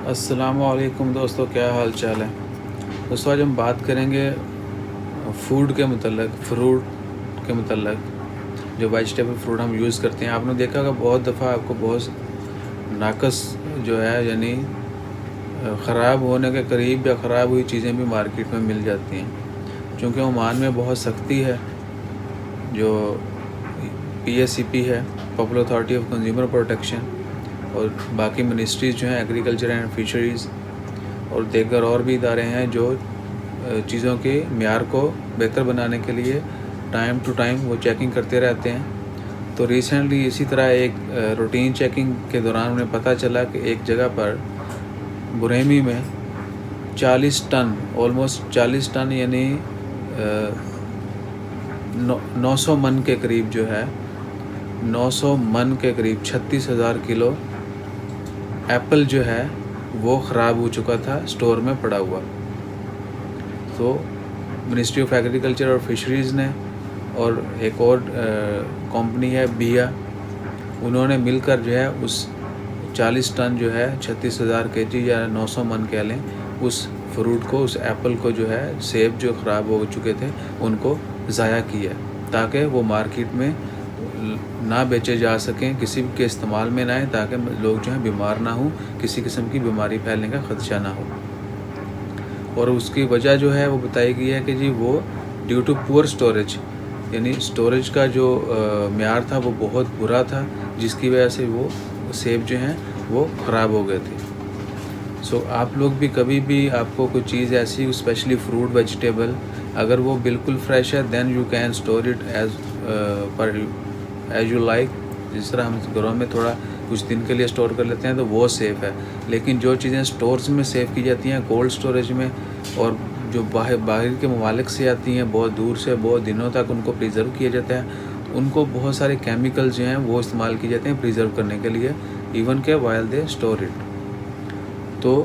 السلام علیکم دوستو، کیا حال چال ہے دوستو؟ آج ہم بات کریں گے فوڈ کے متعلق، فروٹ کے متعلق، جو ویجیٹیبل فروٹ ہم یوز کرتے ہیں۔ آپ نے دیکھا کہ بہت دفعہ آپ کو بہت ناقص جو ہے، یعنی خراب ہونے کے قریب یا خراب ہوئی چیزیں بھی مارکیٹ میں مل جاتی ہیں۔ چونکہ عمان میں بہت سختی ہے، جو PSCP ہے، popular authority of consumer protection, اور باقی منسٹریز جو ہیں، ایگریکلچر اینڈ فشریز اور دیگر اور بھی ادارے ہیں جو چیزوں کے معیار کو بہتر بنانے کے لیے ٹائم ٹو ٹائم وہ چیکنگ کرتے رہتے ہیں۔ تو ریسنٹلی اسی طرح ایک روٹین چیکنگ کے دوران انہیں پتہ چلا کہ ایک جگہ پر بریمی میں 40 ٹن، آلموسٹ 40 ٹن، یعنی 900 من کے قریب جو ہے، 900 من کے قریب 36,000 کلو ایپل جو ہے وہ خراب ہو چکا تھا، اسٹور میں پڑا ہوا۔ تو منسٹری آف ایگریکلچر اور فشریز نے اور ایک اور کمپنی ہے بیا، انہوں نے مل کر جو ہے اس 40 ٹن جو ہے 36,000 kg یا 900 من کہہ لیں، اس فروٹ کو، اس ایپل کو جو ہے، سیب جو خراب ہو چکے تھے ان کو ضائع کیا، تاکہ وہ مارکیٹ میں نہ بیچے جا سکیں، کسی کے استعمال میں نہ آئیں، تاکہ لوگ جو ہیں بیمار نہ ہوں، کسی قسم کی بیماری پھیلنے کا خدشہ نہ ہو۔ اور اس کی وجہ جو ہے وہ بتائی گئی ہے کہ جی وہ ڈیو ٹو پور اسٹوریج، یعنی اسٹوریج کا جو معیار تھا وہ بہت برا تھا، جس کی وجہ سے وہ سیب جو ہیں وہ خراب ہو گئے تھے۔ سو آپ لوگ بھی کبھی بھی آپ کو کوئی چیز ایسی، اسپیشلی فروٹ ویجیٹیبل، اگر وہ بالکل فریش ہے، then you can store it as you like. جس طرح ہم گھروں میں تھوڑا کچھ دن کے لیے اسٹور کر لیتے ہیں تو وہ سیف ہے، لیکن جو چیزیں اسٹورز میں سیف کی جاتی ہیں، کولڈ اسٹوریج میں، اور جو باہر کے ممالک سے آتی ہیں، بہت دور سے، بہت دنوں تک ان کو پریزرو کیا جاتا ہے، ان کو بہت سارے کیمیکلز جو ہیں وہ استعمال کیے جاتے ہیں پریزرو کرنے کے لیے، ایون کہ وائل دے اسٹور اٹ۔ تو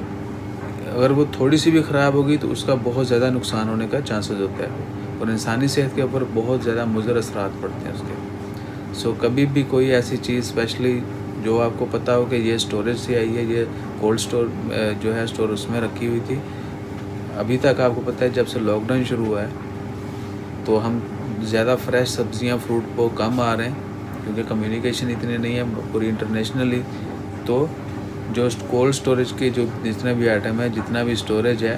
اگر وہ تھوڑی سی بھی خراب ہوگی تو اس کا بہت زیادہ نقصان ہونے کا چانسز ہوتا ہے، اور انسانی صحت کے اوپر بہت زیادہ مضر اثرات پڑتے ہیں اس کے۔ سو کبھی بھی کوئی ایسی چیز، اسپیشلی جو آپ کو پتہ ہو کہ یہ اسٹوریج سے آئی ہے، یہ کولڈ اسٹور جو ہے اسٹور اس میں رکھی ہوئی تھی، ابھی تک آپ کو پتہ ہے جب سے لاک ڈاؤن شروع ہوا ہے تو ہم زیادہ فریش سبزیاں، فروٹ وہ کم آ رہے ہیں، کیونکہ کمیونیکیشن اتنے نہیں ہے پوری انٹرنیشنلی۔ تو جو کولڈ اسٹوریج کے جو جتنے بھی آئٹم ہے، جتنا بھی اسٹوریج ہے،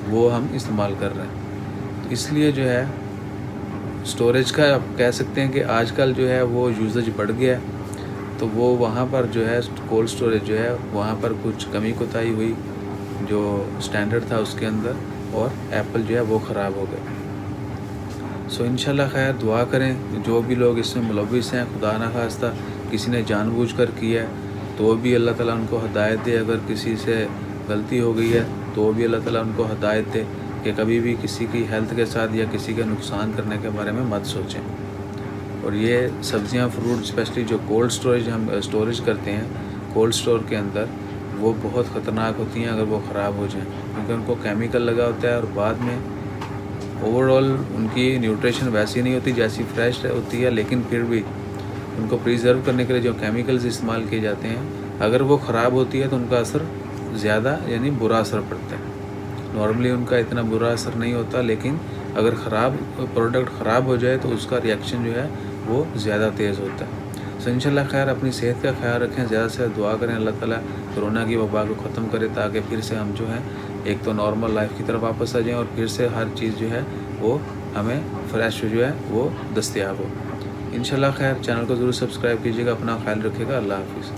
وہ ہم استعمال کر رہے ہیں۔ تو اس لیے جو ہے اسٹوریج کا آپ کہہ سکتے ہیں کہ آج کل جو ہے وہ یوزج بڑھ گیا ہے، تو وہ وہاں پر جو ہے کولڈ اسٹوریج جو ہے وہاں پر کچھ کمی کوتاہی ہوئی، جو سٹینڈرڈ تھا اس کے اندر، اور ایپل جو ہے وہ خراب ہو گئے۔ سو انشاءاللہ خیر، دعا کریں جو بھی لوگ اس میں ملوث ہیں، خدا نہ خواستہ کسی نے جان بوجھ کر کیا ہے تو بھی اللہ تعالیٰ ان کو ہدایت دے، اگر کسی سے غلطی ہو گئی ہے تو بھی اللہ تعالیٰ ان کو ہدایت دے کہ کبھی بھی کسی کی ہیلتھ کے ساتھ یا کسی کا نقصان کرنے کے بارے میں مت سوچیں۔ اور یہ سبزیاں، فروٹ، اسپیشلی جو کولڈ اسٹوریج ہم اسٹوریج کرتے ہیں کولڈ اسٹور کے اندر، وہ بہت خطرناک ہوتی ہیں اگر وہ خراب ہو جائیں، کیونکہ ان کو کیمیکل لگا ہوتا ہے، اور بعد میں اوور آل ان کی نیوٹریشن ویسی نہیں ہوتی جیسی فریش ہوتی ہے، لیکن پھر بھی ان کو پریزرو کرنے کے لیے جو کیمیکلز استعمال کیے جاتے ہیں، اگر وہ خراب ہوتی ہے تو ان کا اثر زیادہ، یعنی برا اثر پڑتا ہے۔ نارملی ان کا اتنا برا اثر نہیں ہوتا، لیکن اگر پروڈکٹ خراب ہو جائے تو اس کا ریئیکشن جو ہے وہ زیادہ تیز ہوتا ہے۔ سو انشاءاللہ خیر، اپنی صحت کا خیال رکھیں، زیادہ سے زیادہ دعا کریں اللہ تعالیٰ کرونا کی وبا کو ختم کرے، تاکہ پھر سے ہم جو ہیں ایک تو نارمل لائف کی طرف واپس آ جائیں، اور پھر سے ہر چیز جو ہے وہ ہمیں فریش جو ہے وہ دستیاب ہو۔ انشاءاللہ خیر، چینل کو ضرور سبسکرائب کیجیے گا، اپنا خیال رکھیے گا، اللہ حافظ۔